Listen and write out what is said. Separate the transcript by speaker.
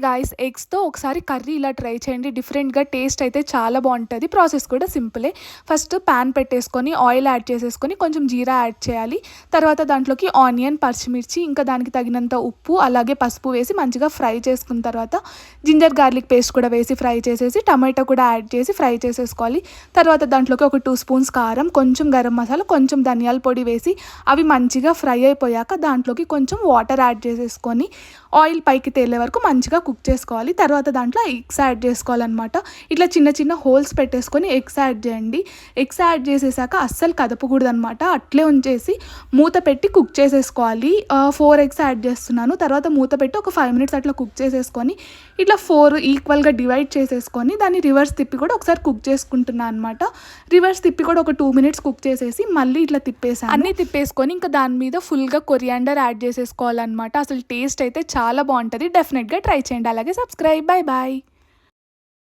Speaker 1: Guys, ఎగ్స్‌తో ఒకసారి curry ఇలా try చేయండి. డిఫరెంట్‌గా టేస్ట్ అయితే చాలా బావుంటది. ప్రాసెస్ కూడా సింపులే. ఫస్ట్ పాన్ పెట్టేసుకొని ఆయిల్ యాడ్ చేసేసుకొని కొంచెం జీరా యాడ్ చేయాలి. తర్వాత దాంట్లోకి ఆనియన్, పచ్చిమిర్చి ఇంకా దానికి తగినంత ఉప్పు అలాగే పసుపు వేసి మంచిగా ఫ్రై చేసుకున్న తర్వాత జింజర్ గార్లిక్ పేస్ట్ కూడా వేసి ఫ్రై చేసేసి టమాటో కూడా యాడ్ చేసి ఫ్రై చేసేసుకోవాలి. తర్వాత దాంట్లోకి ఒక 2 స్పూన్స్ కారం, కొంచెం గరం మసాలా, కొంచెం ధనియాల పొడి వేసి అవి మంచిగా ఫ్రై అయిపోయాక దాంట్లోకి కొంచెం వాటర్ యాడ్ చేసేసుకొని ఆయిల్ పైకి తేలే వరకు మంచిగా కుక్ చేసుకోవాలి. తర్వాత దాంట్లో ఎగ్స్ యాడ్ చేసుకోవాలన్నమాట. ఇట్లా చిన్న చిన్న హోల్స్ పెట్టేసుకొని ఎగ్స్ యాడ్ చేయండి. ఎగ్స్ యాడ్ చేసేసాక అస్సలు కదపకూడదనమాట. అట్లే ఉంచేసి మూత పెట్టి కుక్ చేసేసుకోవాలి. 4 ఎగ్స్ యాడ్ చేస్తున్నాను. తర్వాత మూత పెట్టి ఒక 5 మినిట్స్ అట్లా కుక్ చేసేసుకొని ఇట్లా 4 ఈక్వల్గా డివైడ్ చేసేసుకొని దాన్ని రివర్స్ తిప్పి కూడా ఒకసారి కుక్ చేసుకుంటున్నాను అనమాట. రివర్స్ తిప్పి కూడా ఒక 2 మినిట్స్ కుక్ చేసేసి మళ్ళీ ఇట్లా తిప్పేసాను. అన్నీ తిప్పేసుకొని ఇంకా దాని మీద ఫుల్గా కొరియాండర్ యాడ్ చేసేసుకోవాలన్నమాట. అసలు టేస్ట్ అయితే చాలా బాగుంటుంది. డెఫినెట్గా ట్రై చేయండి. అలాగే సబ్స్క్రైబ్. Bye bye.